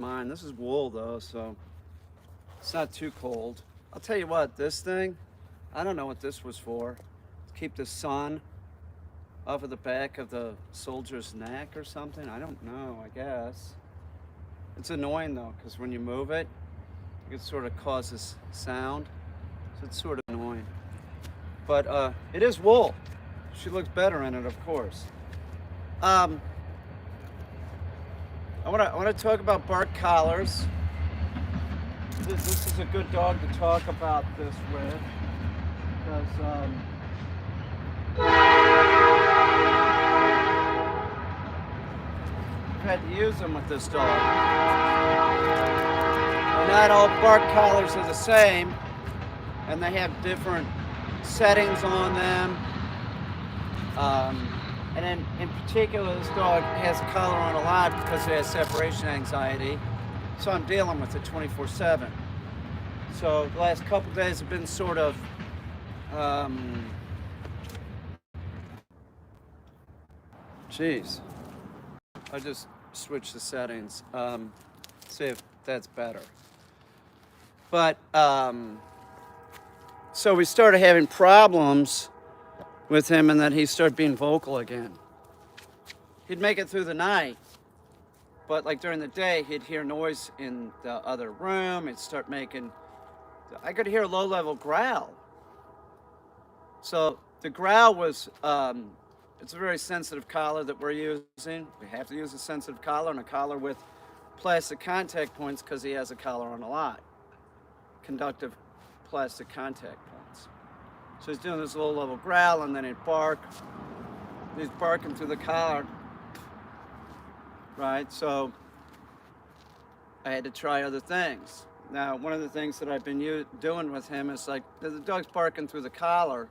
mine. This is wool though, so it's not too cold. I'll tell you what, this thing, I don't know what this was for. To keep the sun off of the back of the soldier's neck or something. I don't know, I guess. It's annoying though, because when you move it, it sort of causes sound. So it's sort of annoying. But it is wool. She looks better in it, of course. Um, I want to talk about bark collars. This is a good dog to talk about this with because I've had to use them with this dog. And not all bark collars are the same, and they have different settings on them. And in particular, this dog has a collar on a lot because he has separation anxiety. So I'm dealing with it 24/7. So the last couple days have been sort of, um, geez, I just switched the settings. See if that's better. But so we started having problems with him, and then he started being vocal again. He'd make it through the night, but like during the day, he'd hear noise in the other room. He'd start making, I could hear a low level growl. So the growl was, it's a very sensitive collar that we're using. We have to use a sensitive collar and a collar with plastic contact points because he has a collar on a lot. Conductive plastic contact points. So he's doing this low level growl and then he'd bark. He's barking through the collar. Right? So I had to try other things. Now, one of the things that I've been doing with him is like, if the dog's barking through the collar,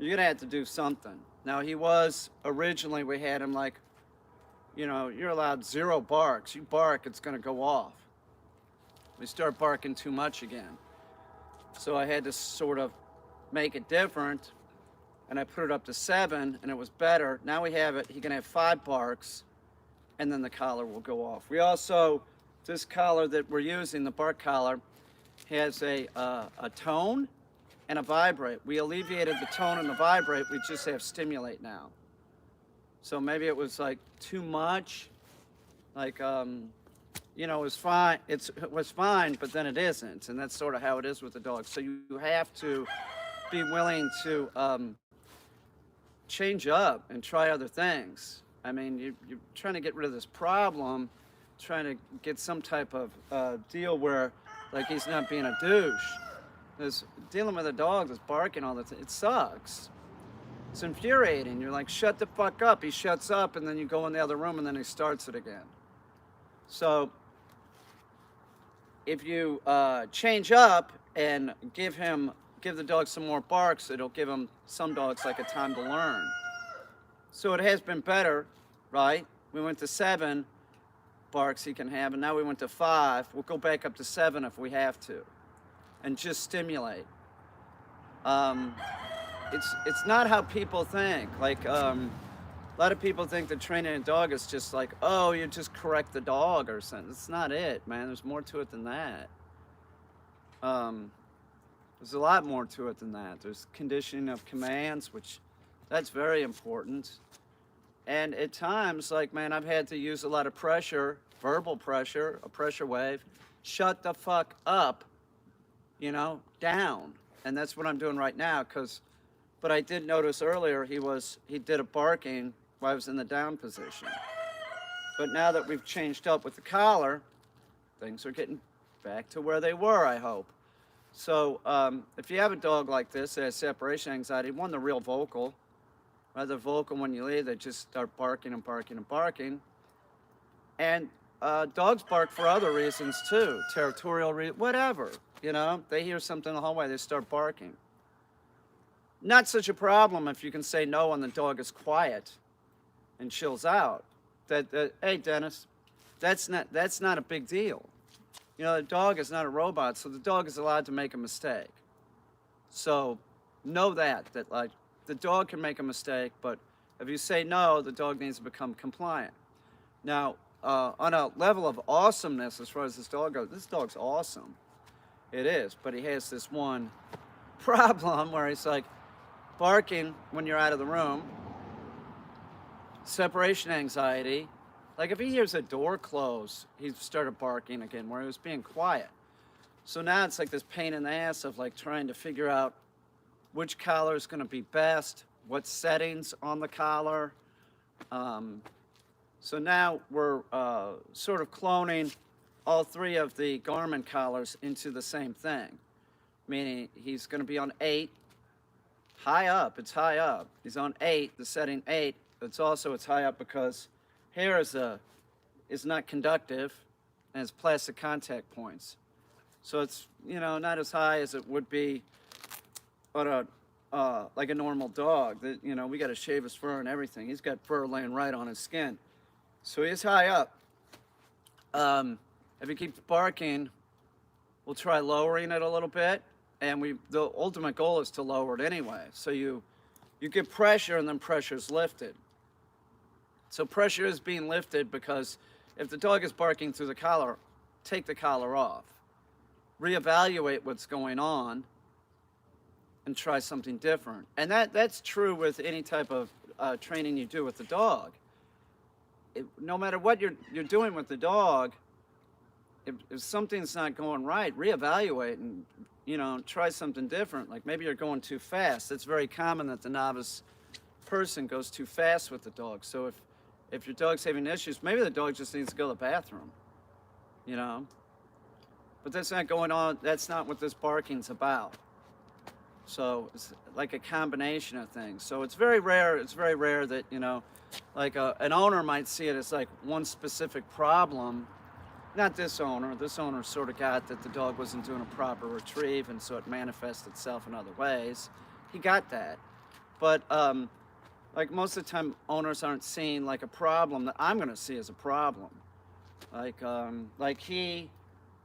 you're gonna have to do something. Now, he was originally, we had him like, you know, you're allowed 0 barks. You bark, it's gonna go off. We start barking too much again. So I had to sort of make it different, and I put it up to 7, and it was better. Now we have it, he can have 5 barks, and then the collar will go off. We also, this collar that we're using, the bark collar, has a tone and a vibrate. We alleviated the tone and the vibrate, we just have stimulate now. So maybe it was like too much, like, you know, it was fine, it was fine, but then it isn't, and that's sort of how it is with the dog. So you have to be willing to change up and try other things. I mean, you're trying to get rid of this problem, trying to get some type of deal where, like, he's not being a douche. Because dealing with a dog that's barking all the time, it sucks. It's infuriating. You're like, shut the fuck up. He shuts up, and then you go in the other room, and then he starts it again. So if you change up and give the dog some more barks, it'll give him, some dogs, like a time to learn. So it has been better, right? We went to 7 barks he can have, and now we went to 5. We'll go back up to 7 if we have to, and just stimulate. It's not how people think. Like, a lot of people think that training a dog is just like, oh, you just correct the dog or something. That's not it, man. There's more to it than that. There's a lot more to it than that. There's conditioning of commands, which that's very important. And at times, like, man, I've had to use a lot of pressure, verbal pressure, a pressure wave. Shut the fuck up, you know, down. And that's what I'm doing right now, but I did notice earlier he did a barking while I was in the down position. But now that we've changed up with the collar, things are getting back to where they were, I hope. So if you have a dog like this that has separation anxiety, one, they're real vocal. Rather vocal when you leave, they just start barking and barking and barking. And dogs bark for other reasons too, territorial reasons, whatever. You know, they hear something in the hallway, they start barking. Not such a problem if you can say no and the dog is quiet and chills out. Hey, Dennis, that's not a big deal. You know, the dog is not a robot, so the dog is allowed to make a mistake. So know that like the dog can make a mistake, but if you say no, the dog needs to become compliant. Now, on a level of awesomeness as far as this dog goes, this dog's awesome. It is, but he has this one problem where he's like barking when you're out of the room, separation anxiety. Like if he hears a door close, he started barking again where he was being quiet. So now it's like this pain in the ass of like trying to figure out which collar is going to be best, what settings on the collar. So now we're sort of cloning all three of the Garmin collars into the same thing, meaning he's going to be on 8, high up. It's high up. He's on 8, the setting 8. It's high up because hair is not conductive and has plastic contact points. So it's, you know, not as high as it would be on a like a normal dog. That, you know, we got to shave his fur and everything. He's got fur laying right on his skin. So he's high up. If he keeps barking, we'll try lowering it a little bit. And the ultimate goal is to lower it anyway. So you get pressure and then pressure's lifted. So pressure is being lifted because if the dog is barking through the collar, take the collar off. Reevaluate what's going on and try something different. And that's true with any type of training you do with the dog. No matter what you're doing with the dog, if something's not going right, reevaluate and, you know, try something different. Like maybe you're going too fast. It's very common that the novice person goes too fast with the dog. So if your dog's having issues, maybe the dog just needs to go to the bathroom, you know? But that's not going on. That's not what this barking's about. So it's like a combination of things. So it's very rare. It's very rare that, you know, like an owner might see it as like one specific problem. Not this owner. This owner sort of got that the dog wasn't doing a proper retrieve, and so it manifests itself in other ways. He got that. But like most of the time, owners aren't seeing like a problem that I'm going to see as a problem. Like he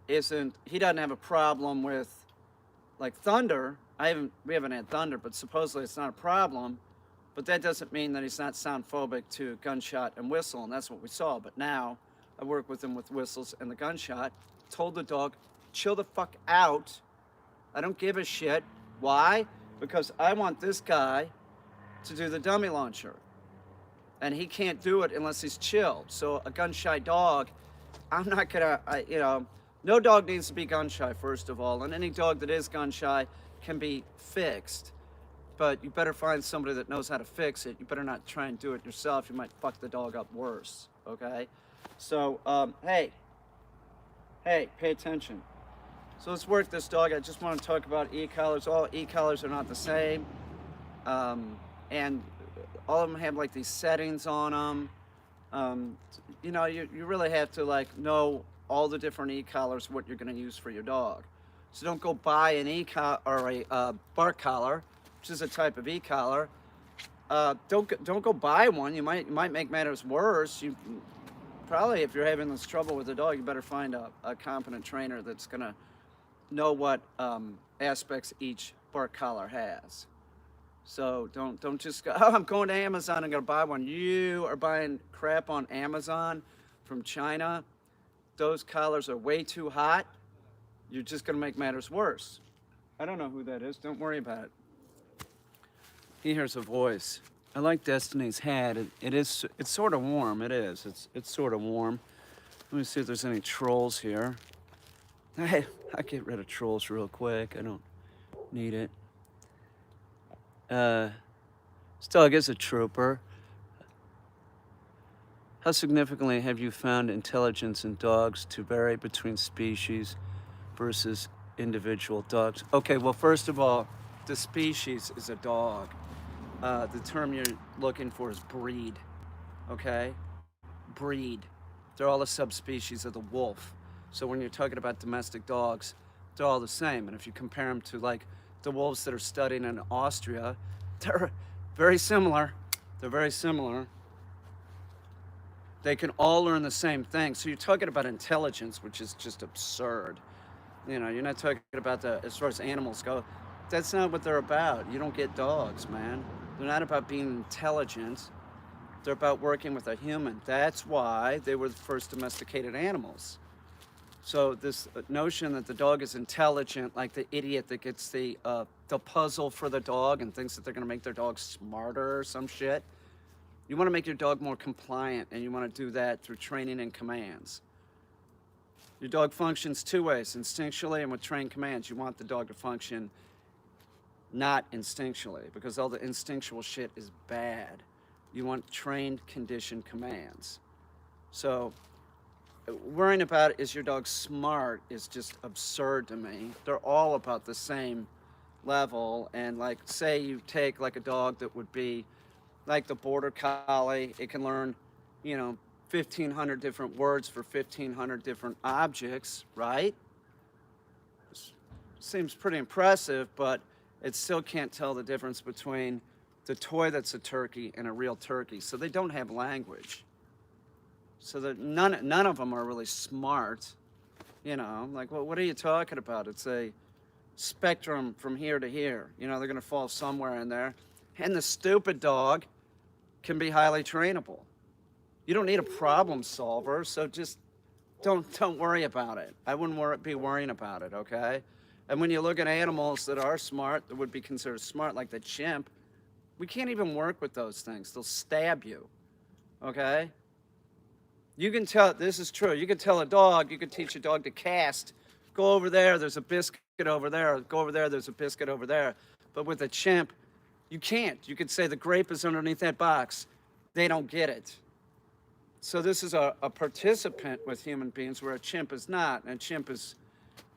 doesn't have a problem with like thunder. We haven't had thunder, but supposedly it's not a problem. But that doesn't mean that he's not sound phobic to gunshot and whistle, and that's what we saw. But now I work with him with whistles and the gunshot. Told the dog, chill the fuck out. I don't give a shit. Why? Because I want this guy to do the dummy launcher. And he can't do it unless he's chilled. So a gun-shy dog, I'm not gonna, you know, no dog needs to be gun-shy, first of all. And any dog that is gun-shy can be fixed. But you better find somebody that knows how to fix it. You better not try and do it yourself. You might fuck the dog up worse, okay? So, hey, pay attention. So let's work this dog. I just want to talk about e-collars. All e-collars are not the same. And all of them have like these settings on them. You know, you really have to like know all the different e-collars, what you're going to use for your dog. So don't go buy an e-collar or a bark collar, which is a type of e-collar. Don't go buy one. You might make matters worse. You probably, if you're having this trouble with the dog, you better find a competent trainer that's going to know what aspects each bark collar has. So don't just go, oh, I'm going to Amazon, I'm going to buy one. You are buying crap on Amazon from China. Those collars are way too hot. You're just going to make matters worse. I don't know who that is. Don't worry about it. He hears a voice. I like Destiny's hat. It's sort of warm. It is. It's sort of warm. Let me see if there's any trolls here. Hey, I get rid of trolls real quick. I don't need it. This dog is a trooper. How significantly have you found intelligence in dogs to vary between species versus individual dogs? Okay, well, first of all, the species is a dog. The term you're looking for is breed, okay? Breed. They're all a subspecies of the wolf. So when you're talking about domestic dogs, they're all the same. And if you compare them to like the wolves that are studied in Austria, they're very similar. They're very similar. They can all learn the same thing. So you're talking about intelligence, which is just absurd. You know, you're not talking about as far as animals go, that's not what they're about. You don't get dogs, man. They're not about being intelligent. They're about working with a human. That's why they were the first domesticated animals. So this notion that the dog is intelligent, like the idiot that gets the puzzle for the dog and thinks that they're going to make their dog smarter or some shit. You want to make your dog more compliant, and you want to do that through training and commands. Your dog functions two ways, instinctually and with trained commands. You want the dog to function not instinctually, because all the instinctual shit is bad. You want trained, conditioned commands. So worrying about is your dog smart is just absurd to me. They're all about the same level. And like, say you take like a dog that would be like the border collie, it can learn, 1,500 different words for 1,500 different objects, right? Seems pretty impressive, but it still can't tell the difference between the toy that's a turkey and a real turkey. So they don't have language. So that none of them are really smart. Like, well, what are you talking about? It's a spectrum from here to here. They're going to fall somewhere in there. And the stupid dog can be highly trainable. You don't need a problem solver, so just don't worry about it. I wouldn't be worrying about it, okay? And when you look at animals that are smart, that would be considered smart, like the chimp, we can't even work with those things. They'll stab you, okay? You can tell, this is true, you can tell a dog, you can teach a dog to cast. Go over there, there's a biscuit over there. Go over there, there's a biscuit over there. But with a chimp, you can't. You could say the grape is underneath that box. They don't get it. So this is a participant with human beings where a chimp is not. And a chimp is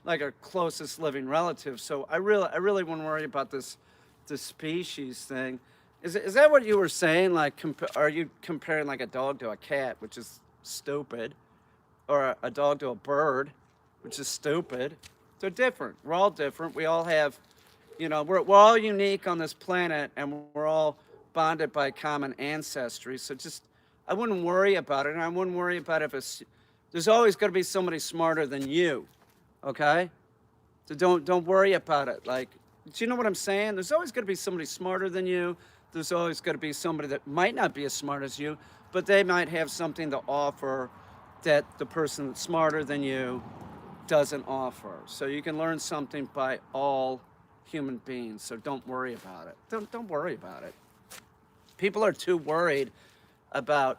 like our closest living relative. So I really wouldn't worry about the species thing. Is that what you were saying? Like, are you comparing like a dog to a cat, which is stupid, or a dog to a bird, which is stupid? They're different. We're all different. We all have, we're all unique on this planet, and we're all bonded by common ancestry. So I wouldn't worry about it, and I wouldn't worry about there's always going to be somebody smarter than you, okay? So don't worry about it. Like, do you know what I'm saying? There's always going to be somebody smarter than you. There's always going to be somebody that might not be as smart as you, but they might have something to offer that the person that's smarter than you doesn't offer. So you can learn something by all human beings. So don't worry about it. Don't worry about it. People are too worried about,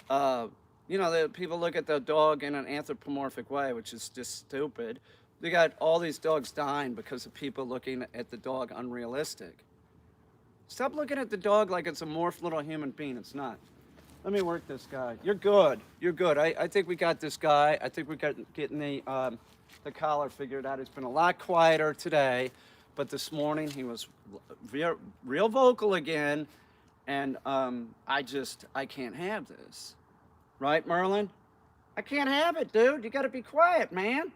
people look at the dog in an anthropomorphic way, which is just stupid. They got all these dogs dying because of people looking at the dog unrealistic. Stop looking at the dog like it's a morphed little human being. It's not. Let me work this guy. You're good. You're good. I think we got this guy. I think we got getting the collar figured out. It's been a lot quieter today, but this morning he was real vocal again, and I can't have this. Right, Merlin? I can't have it, dude. You got to be quiet, man.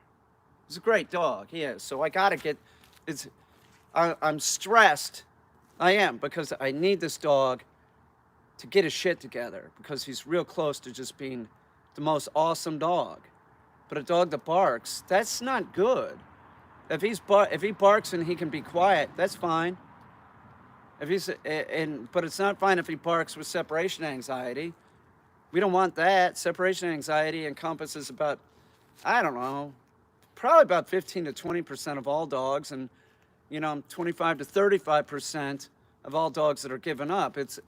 He's a great dog. He is. So I got to get. I'm stressed. I am, because I need this dog to get his shit together, because he's real close to just being the most awesome dog. But a dog that barks, that's not good. If he barks and he can be quiet, that's fine. But it's not fine if he barks with separation anxiety. We don't want that. Separation anxiety encompasses about, I don't know, probably about 15 to 20% of all dogs, and 25 to 35% of all dogs that are given up. It's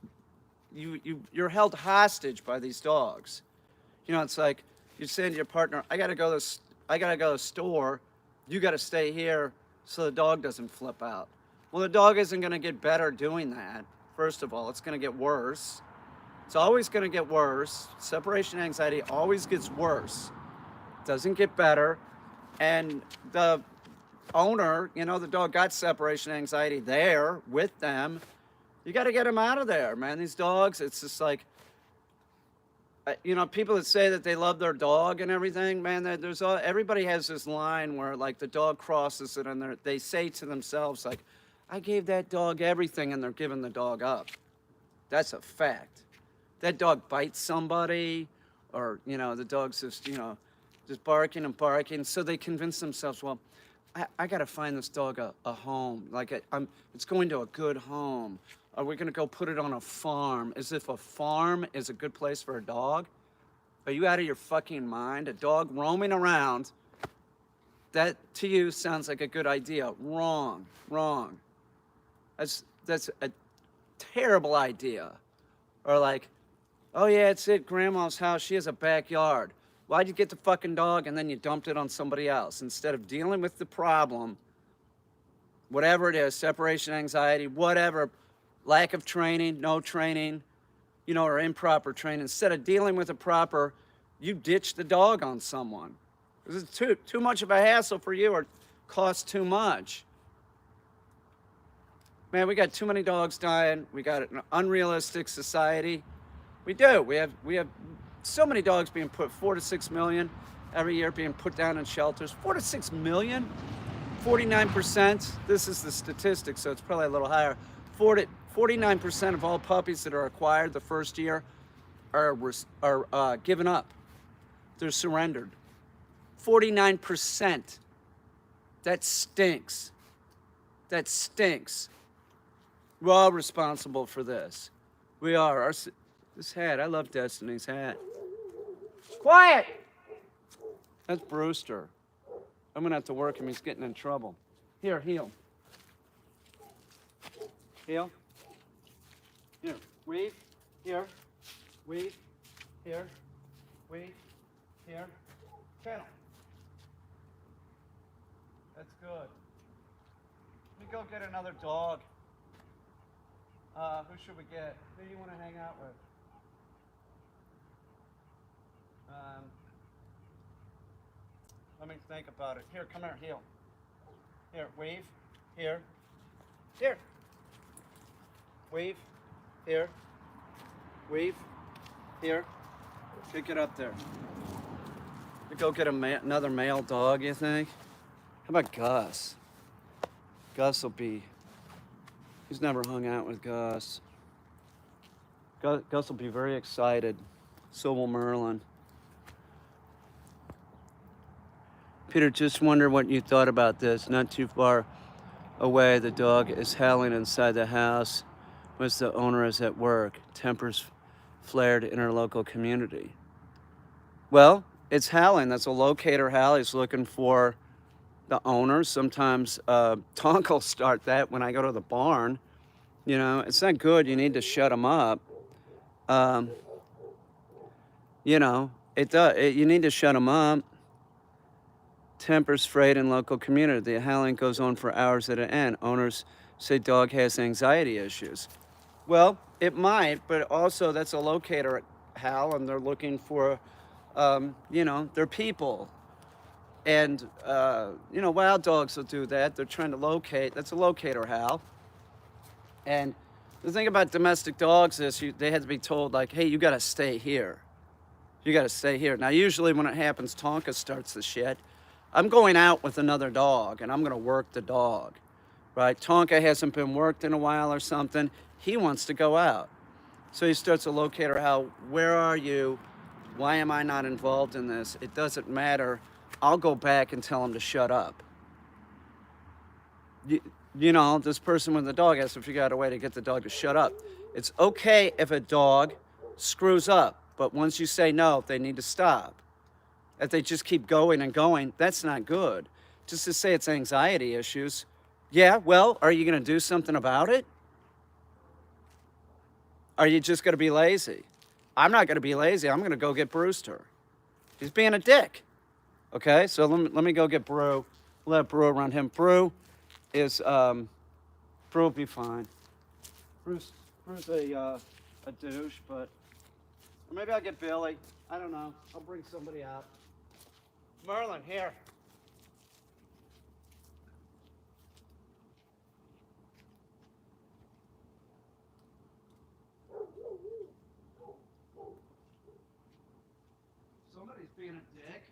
you're held hostage by these dogs. It's like you're saying to your partner, I gotta go to the store. You gotta stay here so the dog doesn't flip out. Well, the dog isn't gonna get better doing that. First of all, it's gonna get worse. It's always gonna get worse. Separation anxiety always gets worse. It doesn't get better. And the owner, the dog got separation anxiety there with them. You got to get them out of there, man. These dogs, it's just like, people that say that they love their dog and everything, man, everybody has this line where like the dog crosses it and they say to themselves like, I gave that dog everything, and they're giving the dog up. That's a fact. That dog bites somebody, or, the dog's just barking and barking. So they convince themselves, well, I got to find this dog a home. Like it's going to a good home. Are we gonna go put it on a farm as if a farm is a good place for a dog? Are you out of your fucking mind? A dog roaming around, that to you sounds like a good idea. Wrong, wrong. That's a terrible idea. Or like, oh yeah, it's at grandma's house, she has a backyard. Why'd you get the fucking dog and then you dumped it on somebody else? Instead of dealing with the problem, whatever it is, separation anxiety, whatever, lack of training, no training, you know, or improper training, instead of dealing with the proper, you ditch the dog on someone. This is too much of a hassle for you or costs too much. Man, we got too many dogs dying. We got an unrealistic society. We do. We have so many dogs being put, 4 to 6 million every year being put down in shelters. 4 to 6 million? 49%. This is the statistic, so it's probably a little higher. 49% of all puppies that are acquired the first year are given up. They're surrendered. 49%. That stinks. That stinks. We're all responsible for this. We are. This hat, I love Destiny's hat. Quiet! That's Brewster. I'm gonna have to work him, he's getting in trouble. Here, heel. Heel. Here, weave. Here. Weave. Here. Weave. Here. Channel. That's good. Let me go get another dog. Who should we get? Who do you want to hang out with? Let me think about it. Here, come here, heel. Here, weave. Here. Here. Weave. Here. Weave. Here. Okay, get up there. We go get another male dog, you think? How about Gus? Gus will be... He's never hung out with Gus. Gus will be very excited. So will Merlin. Peter, just wonder what you thought about this. Not too far away, the dog is howling inside the house as the owner is at work. Tempers flared in our local community. Well, it's howling. That's a locator howl. He's looking for the owner. Sometimes Tonk will start that when I go to the barn. You know, it's not good. You need to shut him up. You know, you need to shut him up. Tempers frayed in local community. The howling goes on for hours at an end. Owners say dog has anxiety issues. Well, it might, but also that's a locator howl, and they're looking for, you know, they're people. And, you know, wild dogs will do that. They're trying to locate. That's a locator howl. And the thing about domestic dogs is they have to be told, like, hey, you got to stay here. You got to stay here. Now, usually when it happens, Tonka starts the shit. I'm going out with another dog, and I'm going to work the dog, right? Tonka hasn't been worked in a while or something. He wants to go out. So he starts a locator howl. Where are you? Why am I not involved in this? It doesn't matter. I'll go back and tell him to shut up. You know, this person with the dog has to figure out a way to get the dog to shut up. It's okay if a dog screws up, but once you say no, they need to stop. If they just keep going and going, that's not good. Just to say it's anxiety issues, yeah, well, are you going to do something about it? Are you just going to be lazy? I'm not going to be lazy. I'm going to go get Brewster. He's being a dick. Okay, so let me go get Brew. Let Brew around him. Brew will be fine. Brew's a douche, but or maybe I'll get Billy. I don't know. I'll bring somebody out. Merlin, here. Somebody's being a dick.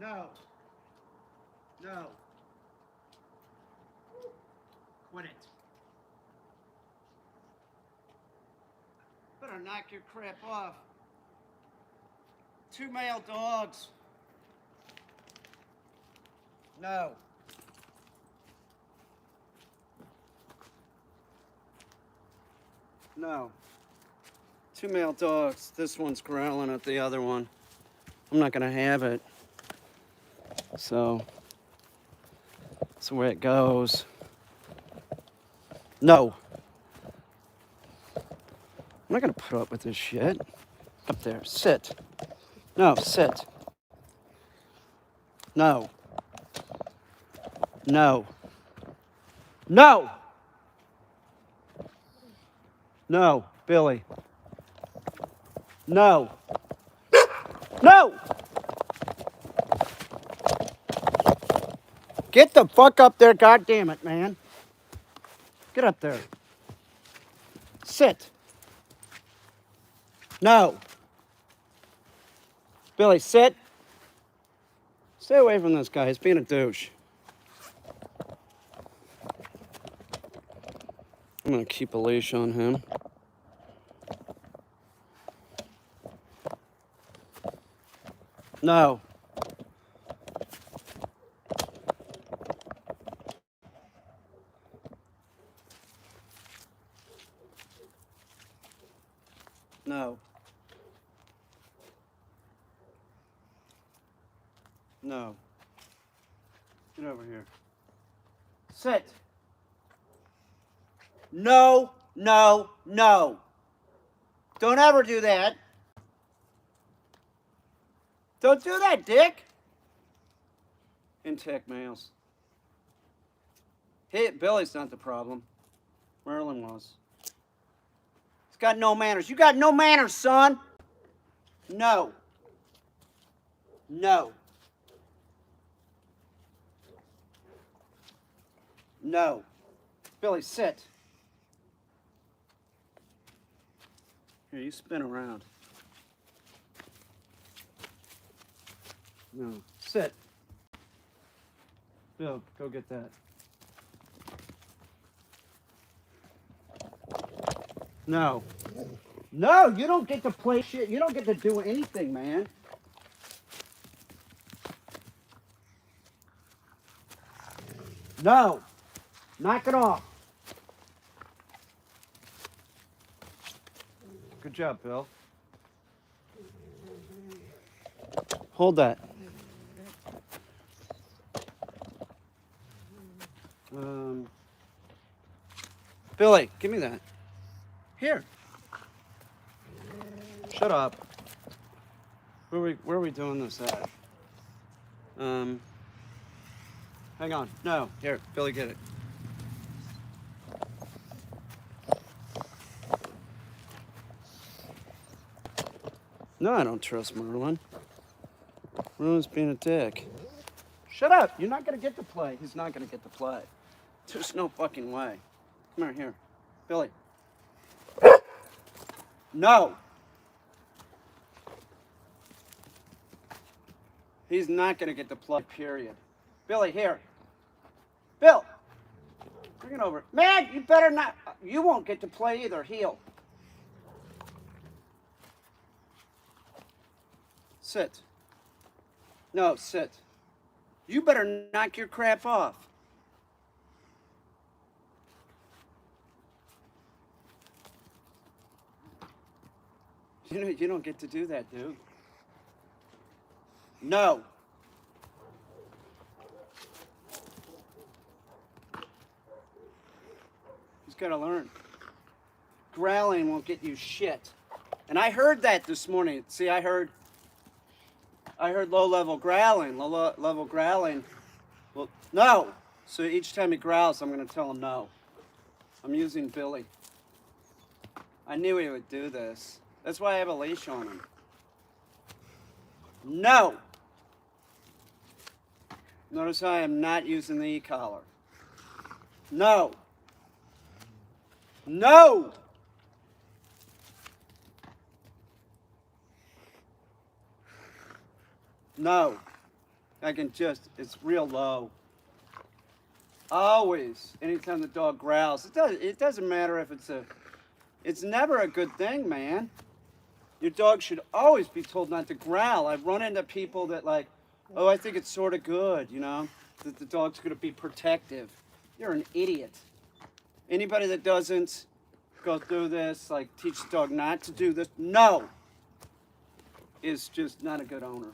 No. No. Quit it. Better knock your crap off. 2 male dogs. No. No. 2 male dogs. This one's growling at the other one. I'm not gonna have it. So that's the way it goes. No. I'm not gonna put up with this shit. Up there. Sit. No, sit. No. No. No! No, Billy. No. No! Get the fuck up there, goddammit, man. Get up there. Sit. No. Billy, sit. Stay away from this guy. He's being a douche. I'm gonna keep a leash on him. No. No. No. Get over here. Sit. No, no, no. Don't ever do that. Don't do that, Dick. Intact males. Hey, Billy's not the problem. Merlin was. He's got no manners. You got no manners, son. No. No. No. Billy, sit. Here, you spin around. No. Sit. Bill, go get that. No. No, you don't get to play shit. You don't get to do anything, man. No. Knock it off. Good job, Bill. Hold that. Billy, give me that. Here. Shut up. Where are we doing this at? Hang on. No. Here, Billy, get it. No, I don't trust Merlin. Merlin's being a dick. Shut up. You're not going to get to play. He's not going to get to play. There's no fucking way. Come here. Billy. No. He's not going to get to play, period. Billy, here. Bill. Bring it over. Man, you better not. You won't get to play either. Heel. Sit. No, sit. You better knock your crap off. You don't get to do that, dude. No. He's got to learn. Growling won't get you shit. And I heard that this morning. See, I heard low-level growling. Low-level growling. Well, no. So each time he growls, I'm going to tell him no. I'm using Billy. I knew he would do this. That's why I have a leash on him. No. Notice how I am not using the e-collar. No. No. No. I can just, it's real low. Always, anytime the dog growls, it doesn't matter if it's never a good thing, man. Your dog should always be told not to growl. I've run into people that like, oh, I think it's sort of good, you know, that the dog's going to be protective. You're an idiot. Anybody that doesn't go through this, like teach the dog not to do this, no, is just not a good owner.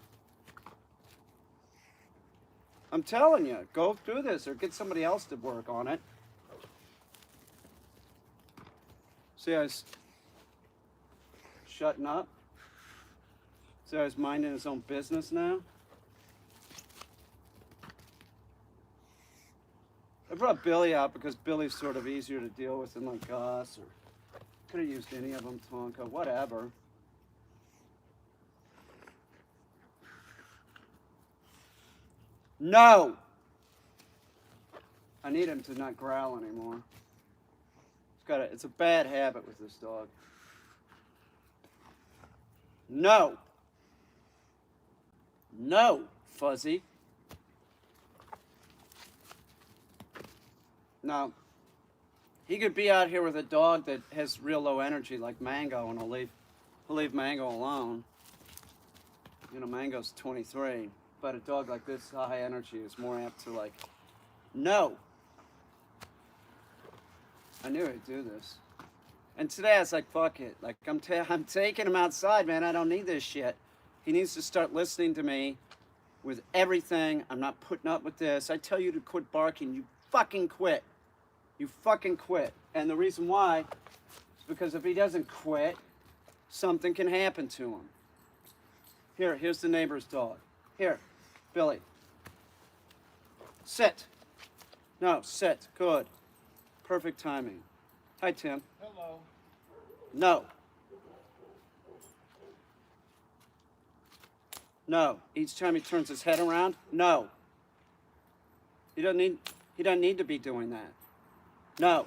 I'm telling you, go through this or get somebody else to work on it. See how he's shutting up? See how he's minding his own business now? I brought Billy out because Billy's sort of easier to deal with than like Gus, or could have used any of them, Tonka, whatever. No! I need him to not growl anymore. It's a bad habit with this dog. No! No, Fuzzy. No. He could be out here with a dog that has real low energy like Mango, and he'll leave Mango alone. You know, Mango's 23. But a dog like this high energy is more apt to like, no. I knew he'd do this. And today I was like, fuck it. Like, I'm taking him outside, man. I don't need this shit. He needs to start listening to me with everything. I'm not putting up with this. I tell you to quit barking. You fucking quit. You fucking quit. And the reason why is because if he doesn't quit, something can happen to him. Here's the neighbor's dog. Here. Billy. Sit. No, sit. Good. Perfect timing. Hi, Tim. Hello. No. No. Each time he turns his head around, no. He doesn't need to be doing that. No.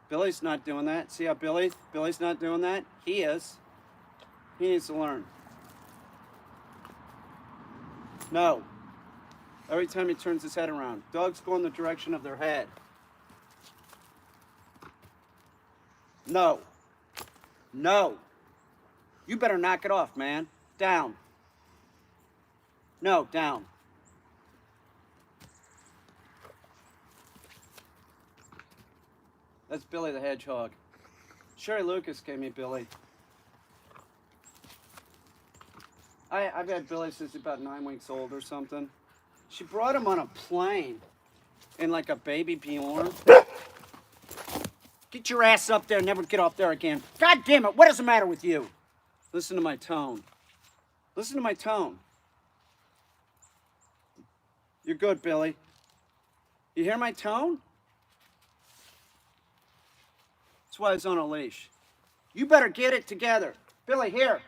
Billy's not doing that. See how Billy's not doing that? He is. He needs to learn. No. Every time he turns his head around. Dogs go in the direction of their head. No. No. You better knock it off, man. Down. No, down. That's Billy the Hedgehog. Sherry Lucas gave me Billy. I've had Billy since he's about 9 weeks old or something. She brought him on a plane in like a baby Bjorn. Get your ass up there, never get off there again. God damn it, what is the matter with you? Listen to my tone. Listen to my tone. You're good, Billy. You hear my tone? That's why he's on a leash. You better get it together. Billy, here.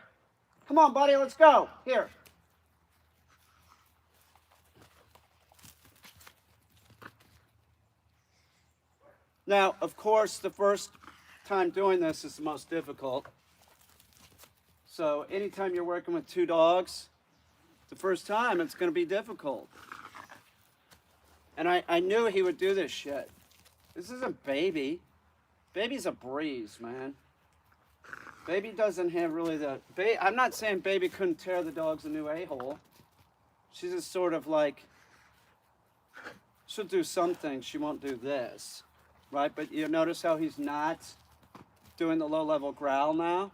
Come on, buddy, let's go. Here. Now, of course, the first time doing this is the most difficult. So anytime you're working with two dogs, the first time it's going to be difficult. And I knew he would do this shit. This isn't Baby. Baby's a breeze, man. Baby doesn't have really the... I'm not saying Baby couldn't tear the dogs a new a-hole. She's just sort of like... She'll do some things, she won't do this. Right? But you notice how he's not doing the low-level growl now?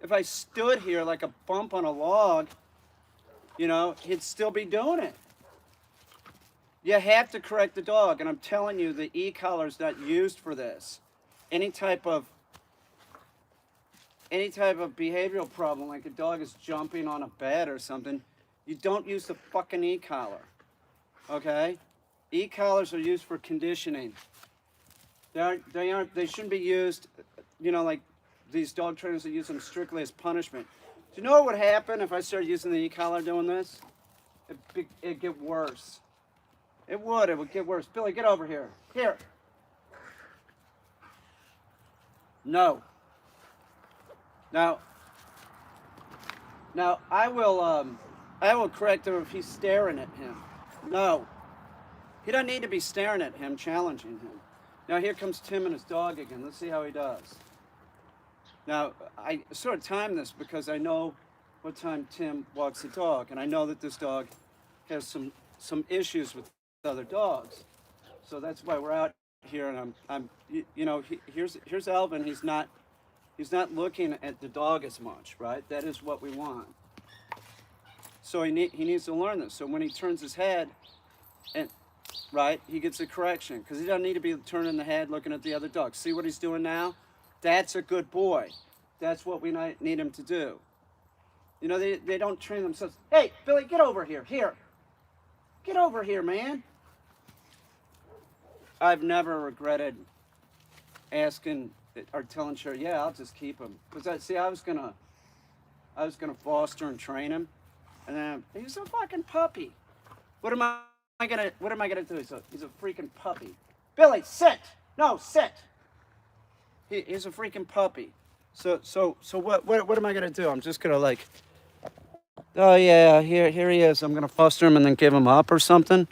If I stood here like a bump on a log, you know, he'd still be doing it. You have to correct the dog, and I'm telling you, the e-collar's not used for this. Any type of behavioral problem, like a dog is jumping on a bed or something, you don't use the fucking e-collar, okay? E-collars are used for conditioning. They shouldn't be used, you know, like these dog trainers that use them strictly as punishment. Do you know what would happen if I started using the e-collar doing this? It'd get worse. It would get worse. Billy, get over here. Here. No. Now I will I will correct him if he's staring at him. No. He doesn't need to be staring at him, challenging him. Now here comes Tim and his dog again. Let's see how he does. Now, I sort of time this because I know what time Tim walks the dog, and I know that this dog has some issues with other dogs. So that's why we're out here, and here's Alvin. He's not looking at the dog as much, right? That is what we want. So he needs to learn this. So when he turns his head, and right, he gets a correction because he doesn't need to be turning the head looking at the other dog. See what he's doing now? That's a good boy. That's what we need him to do. You know, they don't train themselves. Hey, Billy, get over here. Here. Get over here, man. I've never regretted asking or telling Sherry, yeah, I'll just keep him. Because I was gonna foster and train him, and then he's a fucking puppy. What am I gonna do? He's a freaking puppy. Billy, sit. No, sit. He's a freaking puppy. So what am I gonna do? I'm just gonna like, oh yeah, here he is. I'm gonna foster him and then give him up or something.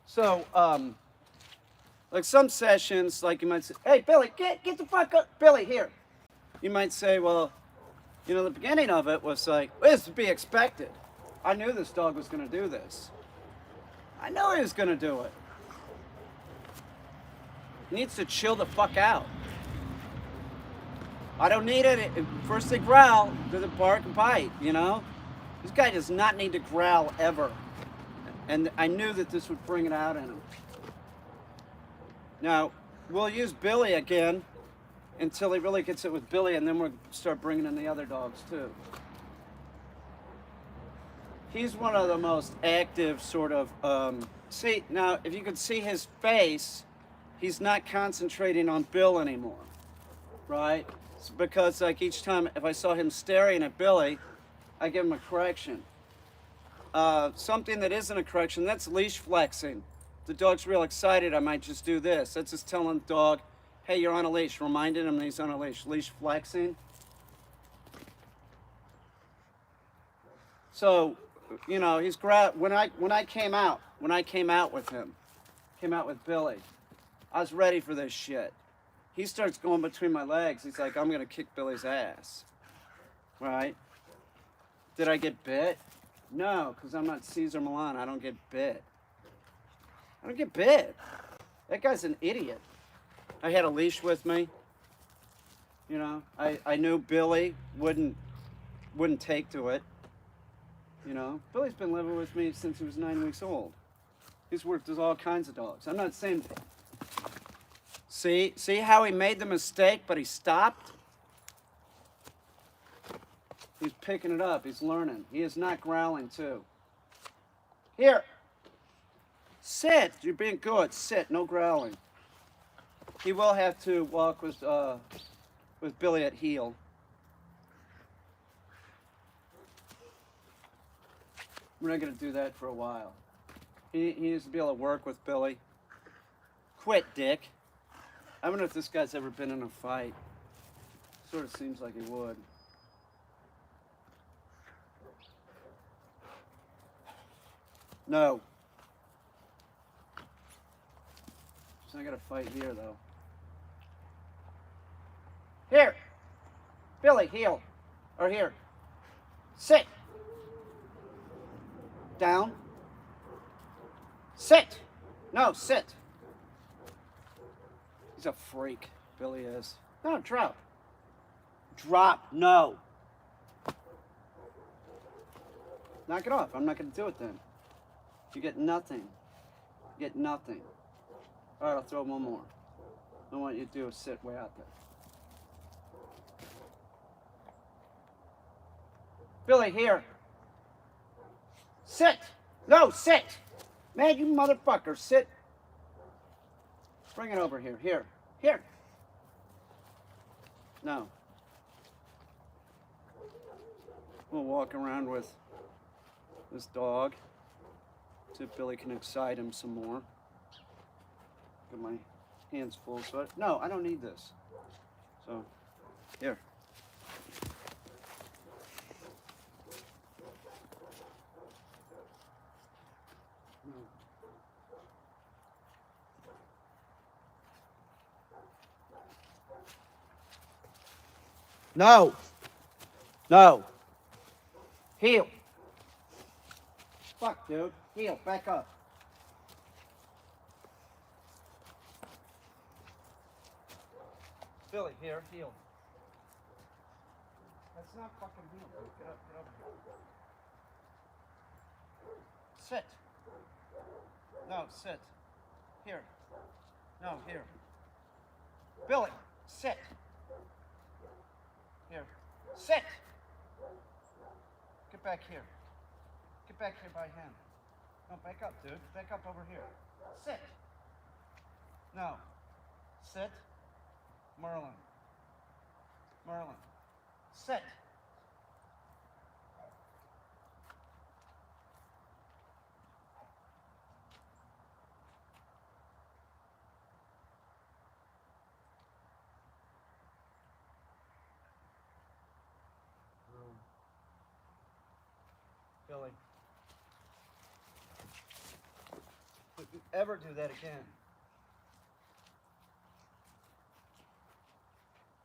So like some sessions, like you might say, hey Billy, get the fuck up, Billy, here. You might say, well, you know, the beginning of it was like, well, this is to be expected. I knew this dog was gonna do this. I know he was gonna do it. He needs to chill the fuck out. I don't need it. First they growl, then they bark and bite, you know? This guy does not need to growl ever. And I knew that this would bring it out in him. Now, we'll use Billy again until he really gets it with Billy, and then we'll start bringing in the other dogs too. He's one of the most active sort of, see, now if you could see his face, he's not concentrating on Bill anymore, right? It's because like each time if I saw him staring at Billy, I give him a correction. Something that isn't a correction, that's leash flexing. The dog's real excited, I might just do this. That's just telling the dog, hey, you're on a leash, reminding him that he's on a leash. Leash flexing. So, you know, he's when I came out with him, came out with Billy, I was ready for this shit. He starts going between my legs. He's like, I'm gonna kick Billy's ass. Right? Did I get bit? No, because I'm not Cesar Millan. I don't get bit. I don't get bit. That guy's an idiot. I had a leash with me. You know, I knew Billy wouldn't take to it. You know, Billy's been living with me since he was 9 weeks old. He's worked with all kinds of dogs. I'm not saying, see how he made the mistake, but he stopped? He's picking it up. He's learning. He is not growling too. Here. Sit. You're being good. Sit. No growling. He will have to walk with Billy at heel. We're not going to do that for a while. He needs to be able to work with Billy. Quit, Dick. I wonder if this guy's ever been in a fight. Sort of seems like he would. No. He's not gonna fight here, though. Here! Billy, heel. Or here. Sit! Down. Sit! No, sit. He's a freak, Billy is. No, drop. Drop, no. Knock it off. I'm not gonna do it then. You get nothing. You get nothing. All right, I'll throw one more. I want you to do is sit way out there. Billy, here. Sit. No, sit. Man, you motherfucker, sit. Bring it over here. Here. Here. No. We'll walk around with this dog. See if Billy can excite him some more. Get my hands full. So no, I don't need this. So No. No. Heel. Fuck, dude. Heel. Back up. Billy, here. Heel. That's not fucking heel, dude. Get up. Get over here. Sit. No, sit. Here. No, here. Billy, sit. Here. Sit. Get back here. Get back here by him. No, back up, dude. Back up over here. Sit. No. Sit. Merlin. Merlin. Sit. Billy. Don't you ever do that again.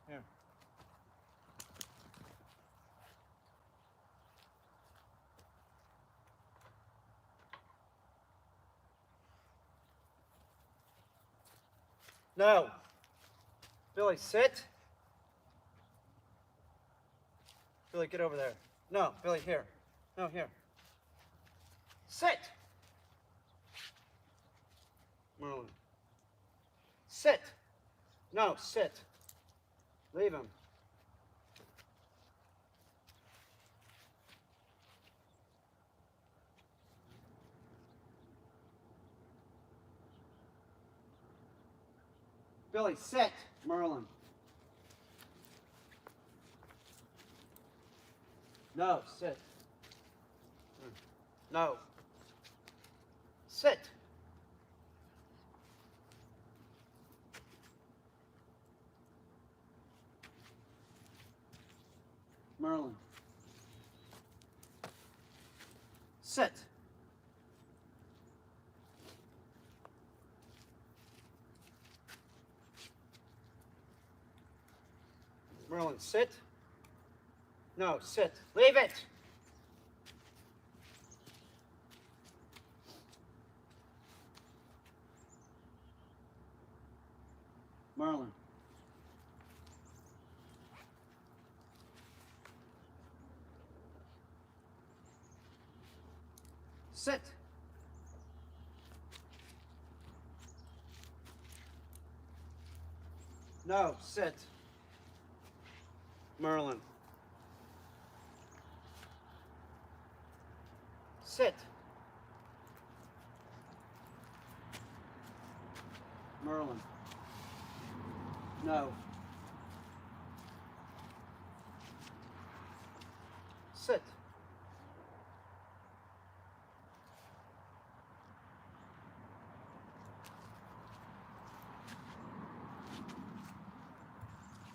Here. No. Billy, sit. Billy, get over there. No, Billy, here. No, here. Sit. Merlin. Sit. No, sit. Leave him. Billy, sit. Merlin. No, sit. No. Sit. Merlin. Sit. Merlin, sit. No, sit. Leave it. Merlin. Sit. No, sit. Merlin. Sit. Merlin. No. Sit.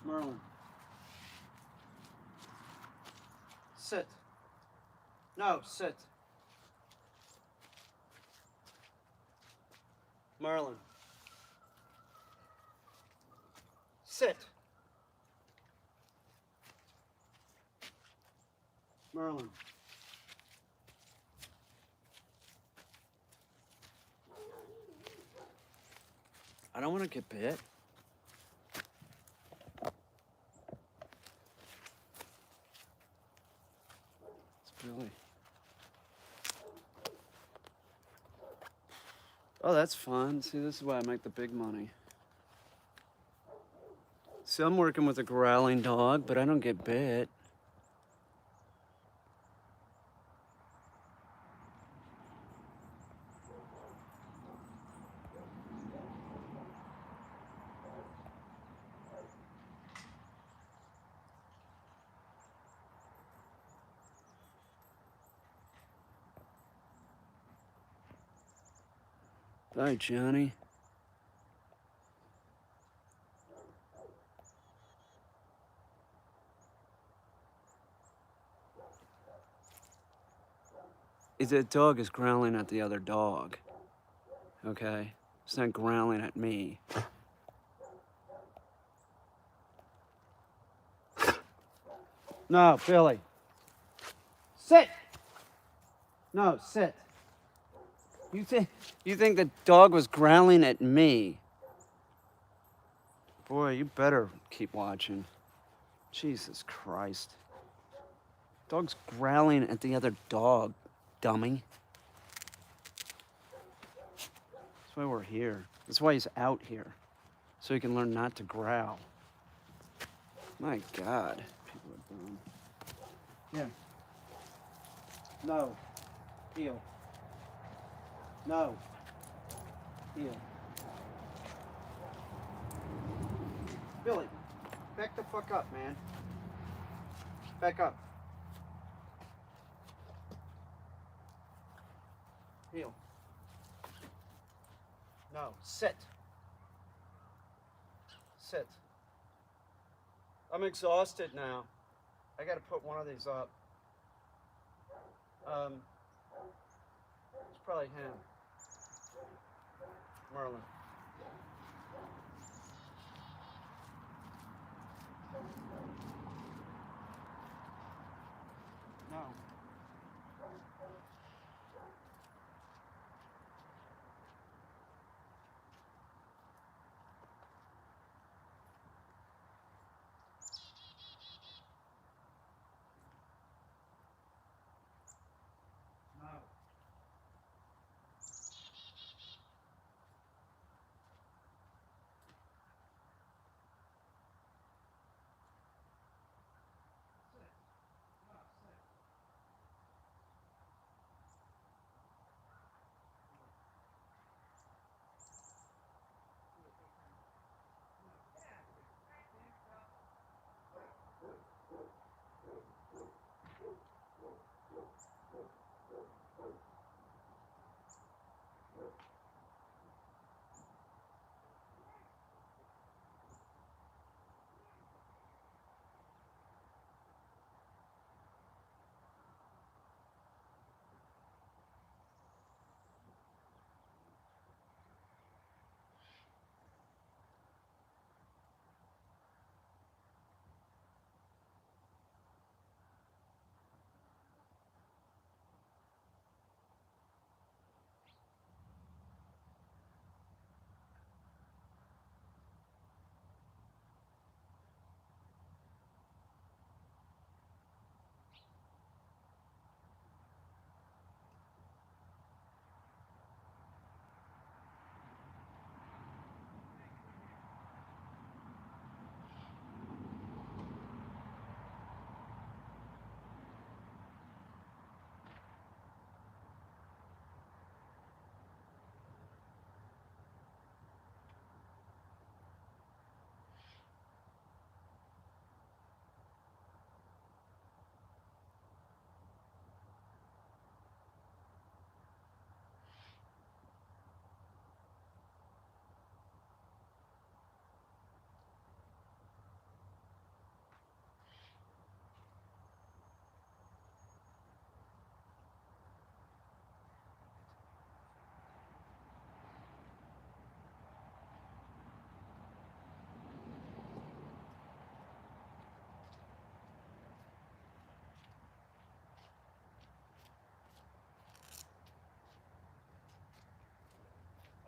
Merlin. Sit. No, sit. Merlin. Sit. Merlin. I don't want to get bit. It's Billy. Oh, that's fun. See, this is why I make the big money. See, I'm working with a growling dog, but I don't get bit. Bye, Johnny. The dog is growling at the other dog, okay? It's not growling at me. No, Billy. Sit. No, sit. You think the dog was growling at me? Boy, you better keep watching. Jesus Christ. Dog's growling at the other dog, dummy. That's why we're here. That's why he's out here. So he can learn not to growl. My God. People are dumb. Yeah. No. Heel. No. Heel. Billy, back the fuck up, man. Back up. Heel. No, sit. Sit. I'm exhausted now. I gotta put one of these up. It's probably him. Merlin. No. No.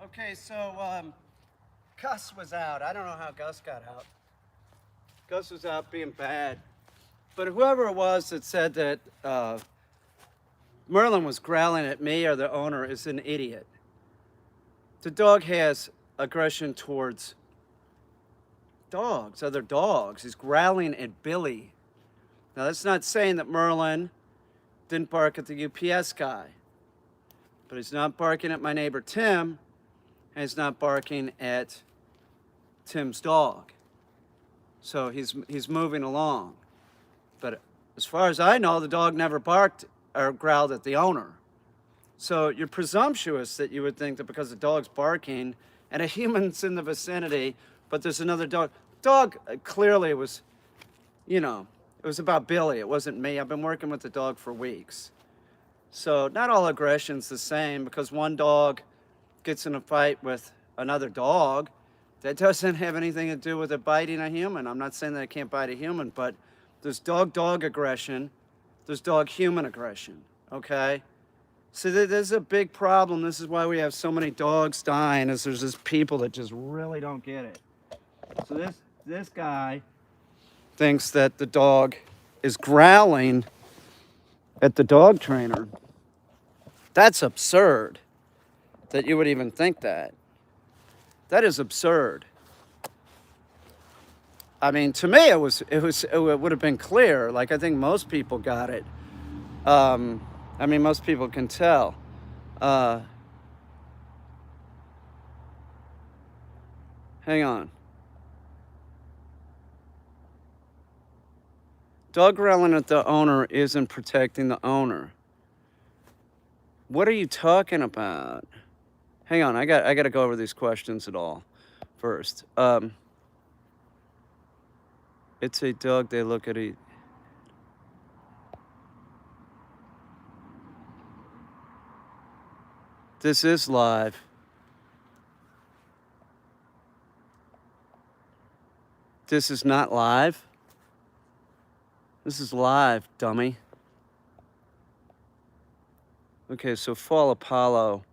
Okay, so Gus was out. I don't know how Gus got out. Gus was out being bad. But whoever it was that said that Merlin was growling at me or the owner is an idiot. The dog has aggression towards dogs, other dogs. He's growling at Billy. Now, that's not saying that Merlin didn't bark at the UPS guy, but he's not barking at my neighbor Tim, and he's not barking at Tim's dog. So he's moving along. But as far as I know, the dog never barked or growled at the owner. So you're presumptuous that you would think that because the dog's barking and a human's in the vicinity, but there's another dog. Dog clearly was, it was about Billy. It wasn't me. I've been working with the dog for weeks. So not all aggression's the same because one dog gets in a fight with another dog. That doesn't have anything to do with it biting a human. I'm not saying that it can't bite a human, but There's dog-dog aggression. There's dog-human aggression, okay? So this is a big problem. This is why we have so many dogs dying, is there's just people that just really don't get it. So this guy thinks that the dog is growling at the dog trainer. That's absurd that you would even think that. That is absurd. I mean, to me, it would have been clear. Like, I think most people got it. I mean, most people can tell. Hang on. Dog growling at the owner isn't protecting the owner. What are you talking about? Hang on, I got to go over these questions at all first. It's a dog, they look at it. This is live. This is not live. This is live, dummy. Okay, so Fall Apollo,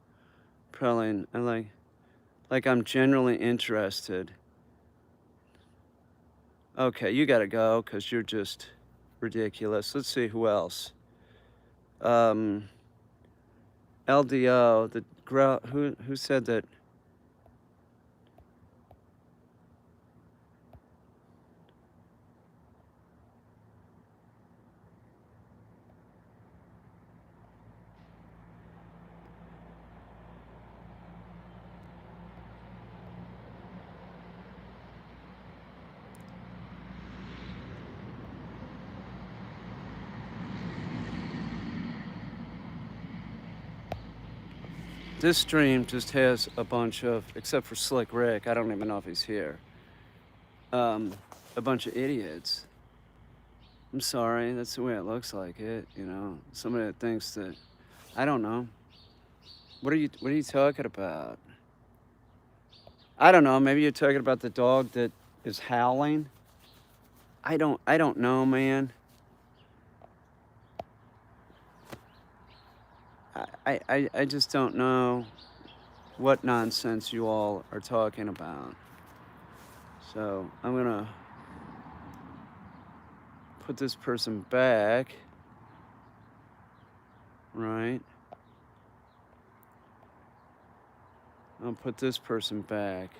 Prelling, and like I'm generally interested. Okay, you gotta go, because you're just ridiculous. Let's see who else. LDO, who said that? This stream just has a bunch of, except for Slick Rick, I don't even know if he's here, a bunch of idiots. I'm sorry, that's the way it looks like it, you know. Somebody that thinks that, I don't know. What are you talking about? I don't know, maybe you're talking about the dog that is howling. I don't know, man. I just don't know what nonsense you all are talking about. So I'm gonna put this person back, right? I'll put this person back.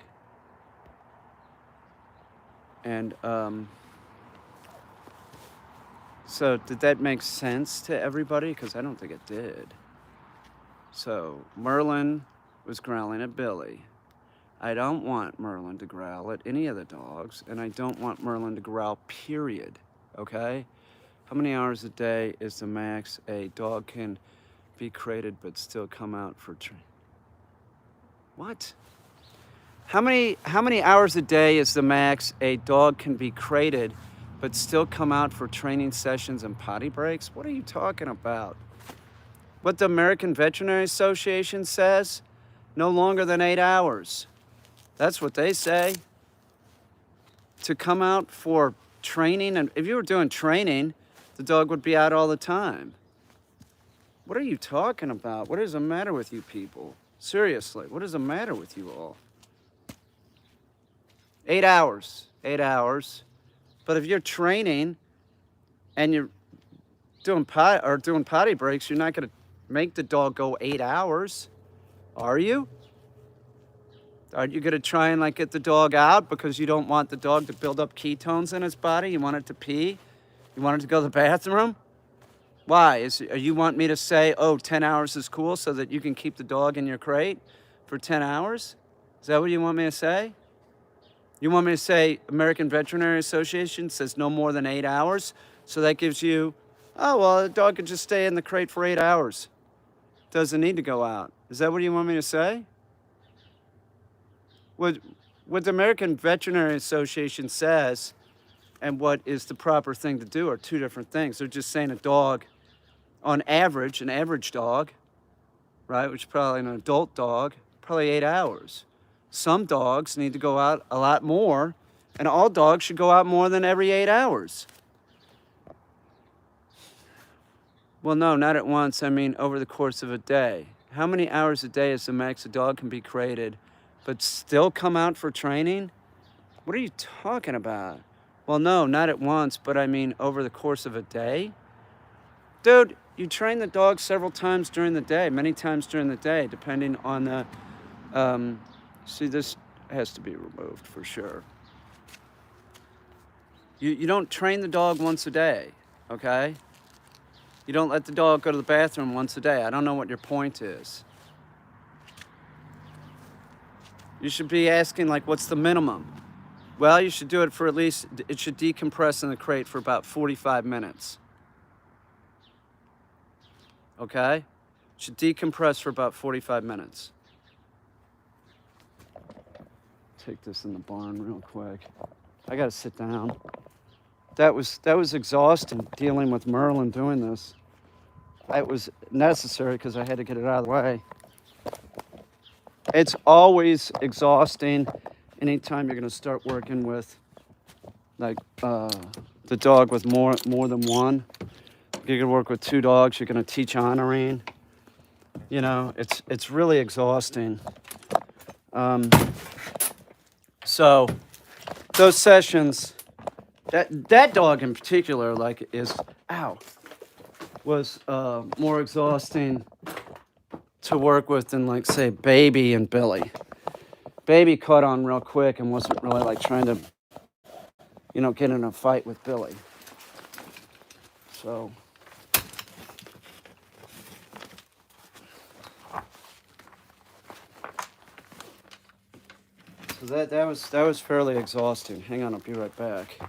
And so did that make sense to everybody? Because I don't think it did. So Merlin was growling at Billy. I don't want Merlin to growl at any of the dogs, and I don't want Merlin to growl, period, okay? How many hours a day is the max a dog can be crated but still come out for What? How many hours a day is the max a dog can be crated but still come out for training sessions and potty breaks? What are you talking about? What the American Veterinary Association says? No longer than 8 hours. That's what they say. To come out for training, and if you were doing training, the dog would be out all the time. What are you talking about? What is the matter with you people? Seriously, what is the matter with you all? 8 hours, 8 hours. But if you're training and you're doing potty breaks, you're not gonna make the dog go 8 hours, are you? Are you gonna try and get the dog out because you don't want the dog to build up ketones in its body? You want it to pee? You want it to go to the bathroom? Why? You want me to say, oh, 10 hours is cool so that you can keep the dog in your crate for 10 hours? Is that what you want me to say? You want me to say American Veterinary Association says no more than 8 hours? So that gives you, oh, well, the dog could just stay in the crate for 8 hours. Doesn't need to go out. Is that what you want me to say? What the American Veterinary Association says and what is the proper thing to do are two different things. They're just saying a dog, on average, an average dog, right, which is probably an adult dog, probably 8 hours. Some dogs need to go out a lot more, and all dogs should go out more than every 8 hours. Well, no, not at once. I mean, over the course of a day. How many hours a day is the max a dog can be created, but still come out for training? What are you talking about? Well, no, not at once, but I mean, over the course of a day? Dude, you train the dog several times during the day, many times during the day, depending on the. See, this has to be removed for sure. You don't train the dog once a day, okay? You don't let the dog go to the bathroom once a day. I don't know what your point is. You should be asking, like, what's the minimum? Well, you should do it for at least, it should decompress in the crate for about 45 minutes. Okay? It should decompress for about 45 minutes. Take this in the barn real quick. I gotta sit down. That was exhausting, dealing with Merlin doing this. It was necessary because I had to get it out of the way. It's always exhausting anytime you're gonna start working with like the dog with more than one. You're gonna work with two dogs, you're gonna teach honoring. You know, it's really exhausting. So those sessions, that dog in particular, like, was more exhausting to work with than, like, say, Baby and Billy. Baby caught on real quick and wasn't really, like, trying to, get in a fight with Billy. So that was fairly exhausting. Hang on, I'll be right back.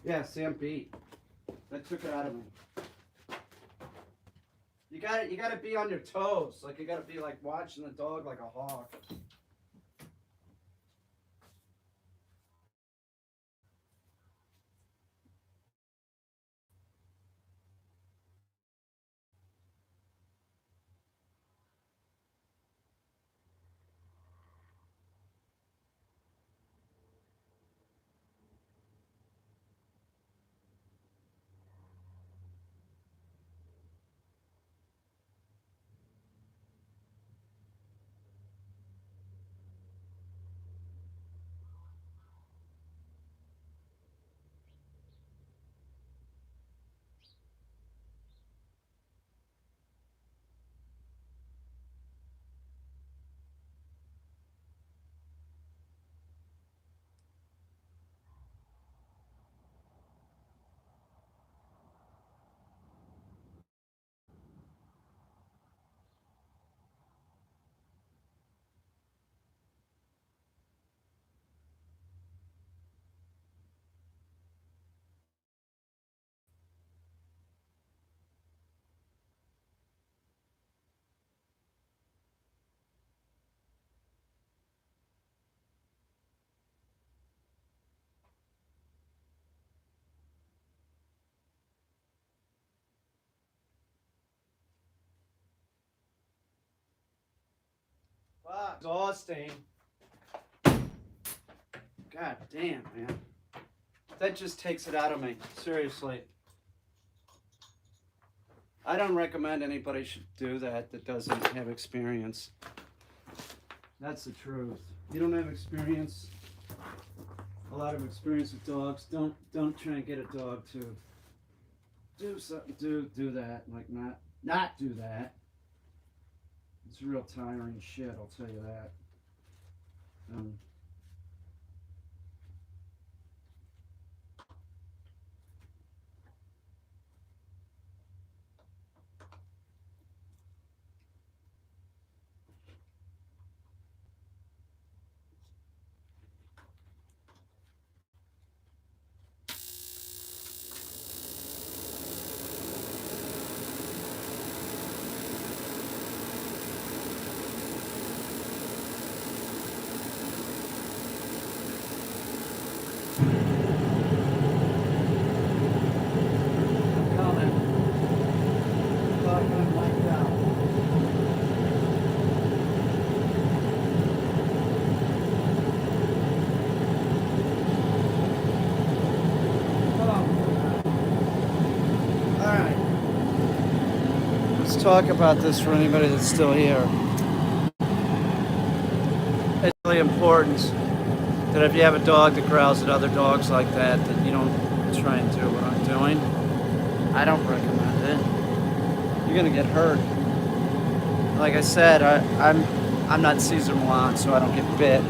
Yeah, Sam beat. That took it out of me. You gotta be on your toes. Like, you gotta be, like, watching the dog like a hawk. Wow, exhausting. God damn, man. That just takes it out of me. Seriously. I don't recommend anybody should do that doesn't have experience. That's the truth. You don't have experience, a lot of experience with dogs. Don't try and get a dog to do something. Do that. Like, not do that. It's real tiring shit, I'll tell you that. just talk about this for anybody that's still here. It's really important that if you have a dog that growls at other dogs like that, that you don't try and do what I'm doing. I don't recommend it. You're gonna get hurt. Like I said, I'm not Cesar Millan, so I don't get bit.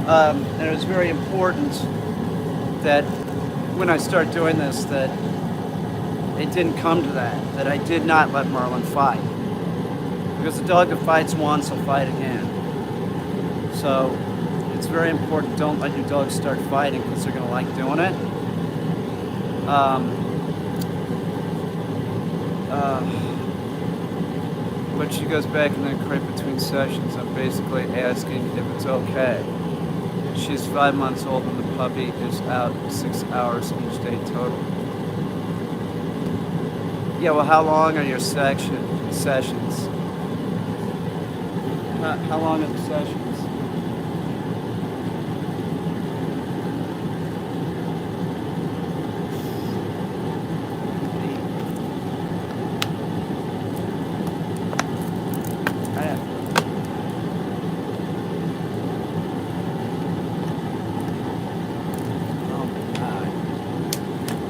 And it was very important that when I start doing this, that it didn't come to that I did not let Merlin fight. Because the dog that fights once will fight again. So it's very important, don't let your dogs start fighting because they're gonna like doing it. But she goes back in the crate between sessions. I'm basically asking if it's okay. She's 5 months old and the puppy is out 6 hours each day total. Yeah, well, how long are your sessions? How long are the sessions?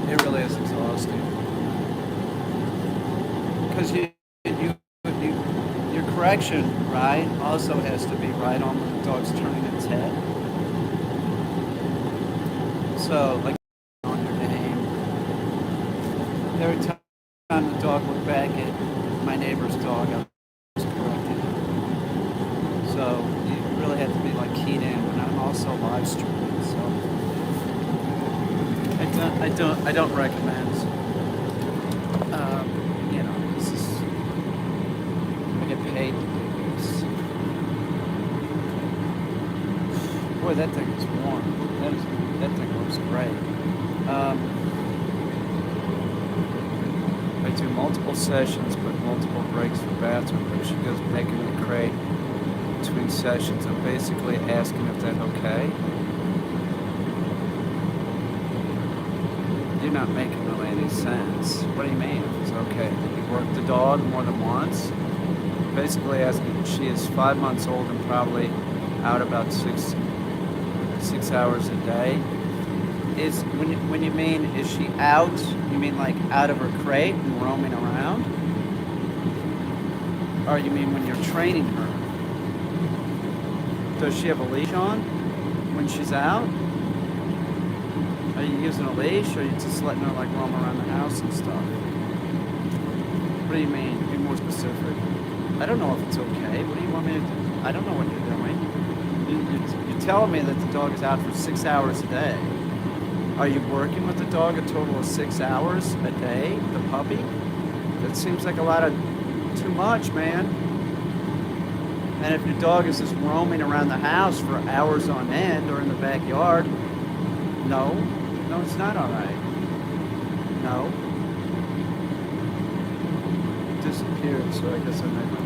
It really is exhausting. Because your correction, right, also has to be right on when the dog's turning its head. So, like on your name. Every time the dog looked back at my neighbor's dog, I was correcting it. So you really have to be like keyed in, and I'm also live streaming, so I don't recommend. You know, this is I get paid to do this. Boy, that thing is warm. That thing looks great. I do multiple sessions, but multiple breaks for bathroom. But she goes back in the crate between sessions. I'm basically asking if that's okay. You're not making really any sense. What do you mean if it's okay? Did you work the dog more than once? Basically asking, she is 5 months old and probably out about six hours a day. Is when you mean is she out? You mean like out of her crate and roaming around? Or you mean when you're training her? Does she have a leash on when she's out? Are you using a leash, or are you just letting her like roam around the house and stuff? What do you mean? Be more specific. I don't know if it's okay. What do you want me to do? I don't know what you're doing. You're telling me that the dog is out for 6 hours a day. Are you working with the dog a total of 6 hours a day, the puppy? That seems like a lot of too much, man. And if your dog is just roaming around the house for hours on end or in the backyard, no, it's not all right. No. It disappeared, so I guess I made my point.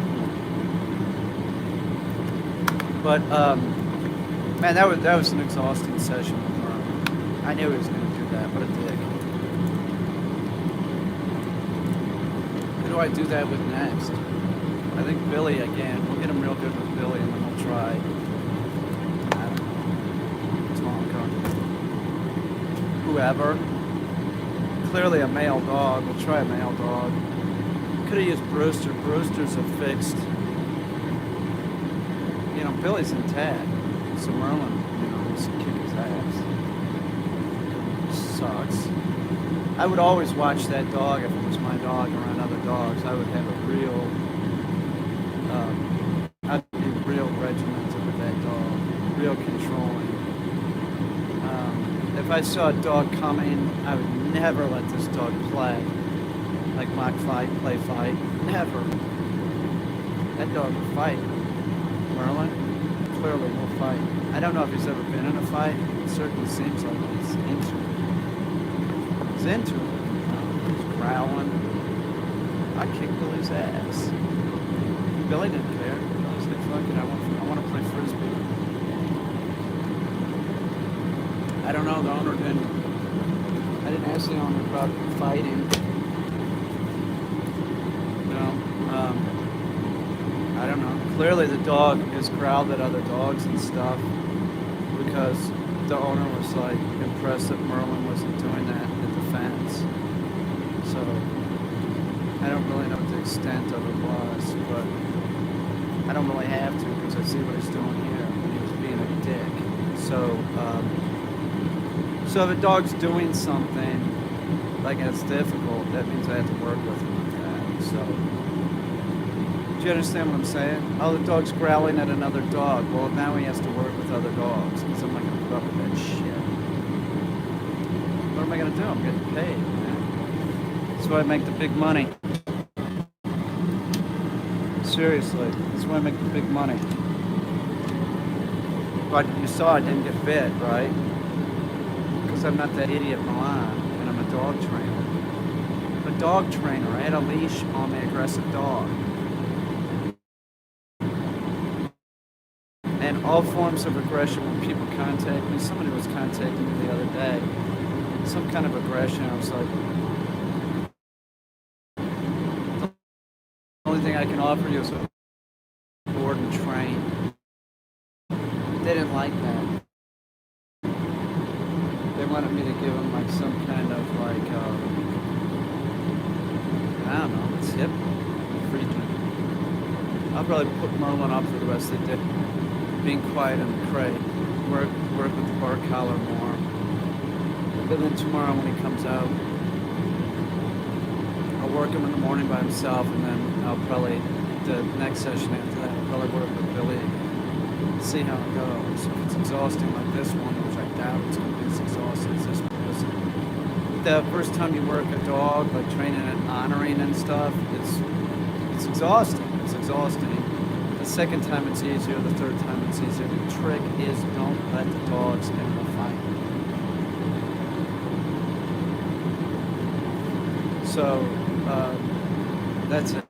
But, man, that was an exhausting session with Merlin. I knew he was going to do that, what a dick. Who do I do that with next? I think Billy again. We'll get him real good with Billy, and then we'll try. I don't know. Tonka. Whoever. Clearly a male dog. We'll try a male dog. Could have used Brewster. Brewster's a fixed. You know, Billy's intact. So Merlin, needs to kick his ass. Sucks. I would always watch that dog if it was my dog around other dogs. I would have a real. I'd be real regimented with that dog, real controlling. If I saw a dog coming, I would never let this dog play, like mock fight, play fight, never. That dog will fight. Merlin clearly will fight. I don't know if he's ever been in a fight. It certainly seems like he's into it. He's into it. He's growling. I kicked Billy's ass. Billy didn't care. Billy said, fuck it, I want to play Frisbee. I don't know, the owner didn't. I didn't ask the owner about fighting. I don't know. Clearly, the dog has growled at other dogs and stuff because the owner was like impressed that Merlin wasn't doing that at the fence. So I don't really know what the extent of it was, but I don't really have to because I see what he's doing here. He was being a dick. So if a dog's doing something like that's difficult, that means I have to work with him on that. So, do you understand what I'm saying? Oh, the dog's growling at another dog. Well, now he has to work with other dogs because I'm not going to put up with that shit. What am I going to do? I'm getting paid, man. That's why I make the big money. Seriously, that's why I make the big money. But you saw I didn't get bit, right? Because I'm not that idiot Milan, and I'm a dog trainer. I'm a dog trainer. I had a leash on the aggressive dog. And all forms of aggression when people contact me, somebody was contacting me the other day, some kind of aggression, I was like, the only thing I can offer you is a board and train. They didn't like that. They wanted me to give them like some kind of like, I don't know, tip, free drink. I'll probably put Merlin up for the rest of the day, being quiet in the crate, work with the bark collar more. But then tomorrow when he comes out, I'll work him in the morning by himself, and then I'll probably, the next session after that, I'll probably work with Billy again. See how it goes. If it's exhausting like this one, which I doubt it's going to be as exhausting as this one. The first time you work a dog, like training and honoring and stuff, it's exhausting. It's exhausting. The second time it's easier. The third time it's easier. The trick is don't let the dogs get in a fight. So that's it.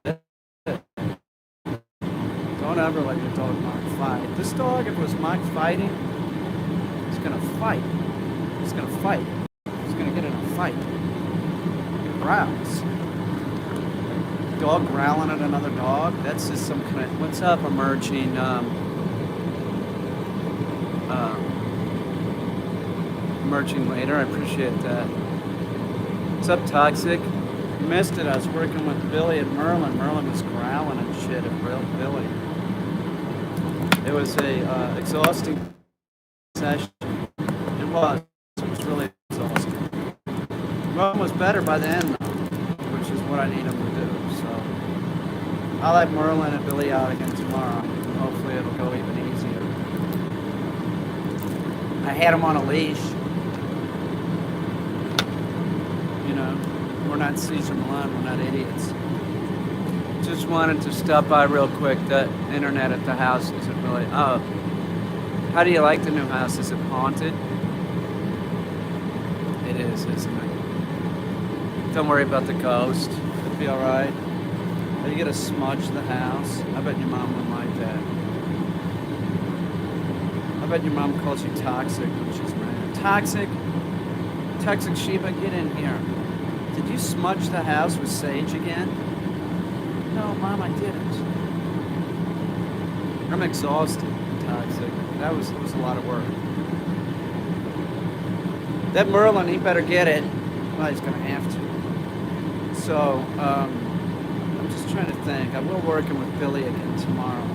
Don't ever let your dog mark fight. This dog, if it was marked fighting, he's gonna fight. He's gonna fight. He's gonna get in a fight. He growls. Dog growling at another dog, that's just some kind of, what's up, emerging, emerging later, I appreciate that. What's up, Toxic? You missed it, I was working with Billy and Merlin. Merlin was growling and shit at Billy. It was a exhausting session. It was really exhausting. Merlin was better by the end, though, which is what I need him to do. So I'll let Merlin and Billy out again tomorrow. Hopefully it'll go even easier. I had him on a leash. You know, we're not Caesar Milan, we're not idiots. Just wanted to stop by real quick. The internet at the house isn't really... Oh, how do you like the new house? Is it haunted? It is, isn't it? Don't worry about the ghost. It'll be alright. Are you gonna smudge the house? I bet your mom wouldn't like that. I bet your mom calls you toxic when she's mad. Toxic? Toxic Sheba, get in here. Did you smudge the house with sage again? No, Mom, I didn't. I'm exhausted, Toxic. That was a lot of work. That Merlin, he better get it. Well, he's gonna have to. So, I'm just trying to think. I will work him with Billy again tomorrow.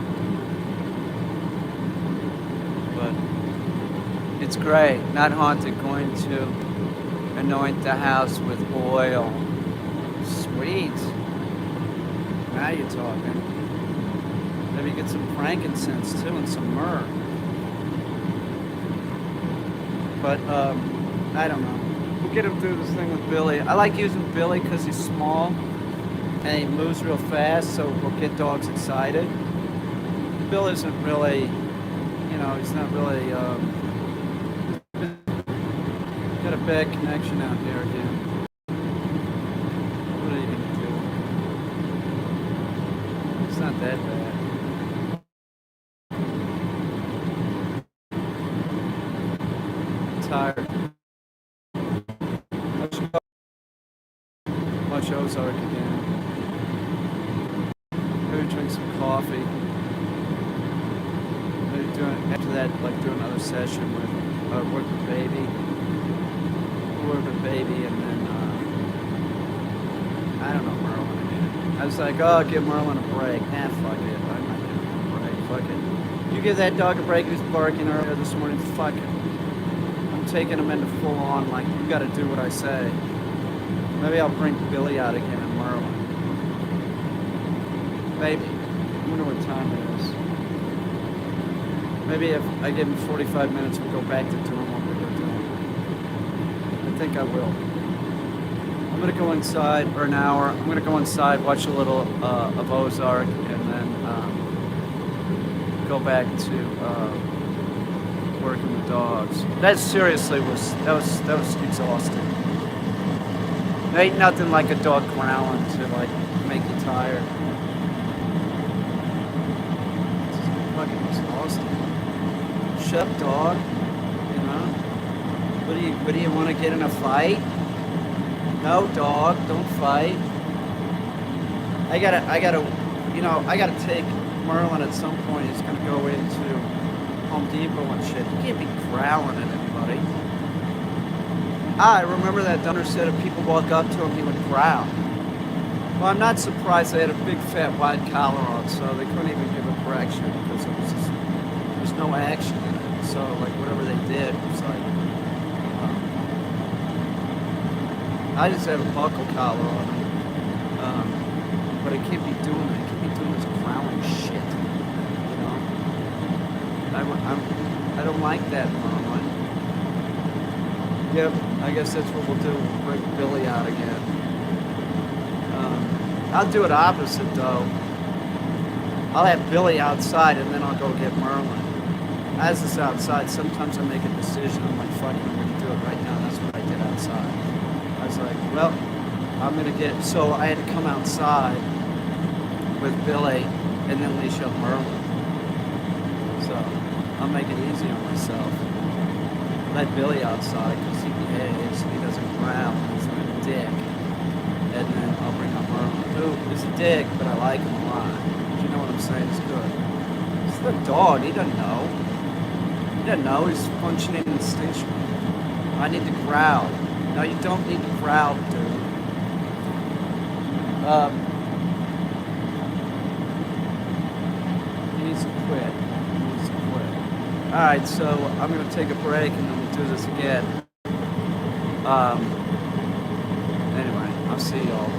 But it's great. Not haunted. Going to anoint the house with oil. Sweet. Now you're talking. Maybe get some frankincense too and some myrrh. But I don't know. We'll get him through this thing with Billy. I like using Billy because he's small and he moves real fast, so we'll get dogs excited. Bill isn't really, you know, he's not really got a bad connection out here again. What are you gonna do? It's not that bad. I'm tired. Watch Ozark again. coffee. Maybe after that, like do another session with work with baby, and then I don't know Merlin again. I was like, oh, give Merlin a break. Nah, fuck it. I'm not giving him a break. Fuck it. You give that dog a break. He was barking earlier this morning. Fuck it. I'm taking him into full on. Like you got to do what I say. Maybe I'll bring Billy out again and Merlin. Maybe. I wonder what time it is. Maybe if I give him 45 minutes, we'll go back to doing what we were doing. I think I will. I'm gonna go inside for an hour. I'm gonna go inside, watch a little of Ozark, and then go back to working with dogs. That seriously was exhausting. There ain't nothing like a dog growling to like make you tired. It's fucking exhausting. Shut up, dog. You know? What do you want to get in a fight? No, dog, don't fight. I gotta take Merlin at some point. He's gonna go into Home Depot and shit. You can't be growling at anybody. I remember that Dunner said if people walk up to him, he would growl. Well, I'm not surprised they had a big fat wide collar on, so they couldn't even give a correction because there's no action in it. So like whatever they did was like, I just have a buckle collar on him, but I can't be doing it. I can't be doing this growling shit, you know. I don't like that, Merlin. Yep, I guess that's what we'll do. We'll bring Billy out again. I'll do it opposite though. I'll have Billy outside and then I'll go get Merlin. As it's outside, sometimes I make a decision. I'm like, fuck it, I'm gonna do it right now. That's what I did outside. I was like, well, I'm gonna get. So I had to come outside with Billy and then leash up Merlin. So I'll make it easy on myself. Let Billy outside because he behaves, he doesn't growl, he's not a dick. And then I'll bring up Merlin, who is a dick, but I like him a lot. You know what I'm saying? It's good. It's the dog, he doesn't know. He doesn't know, he's functioning instinctually. I need to growl. No, you don't need to growl, dude. He needs to quit. Alright, so I'm going to take a break and then we'll do this again. Anyway, I'll see y'all.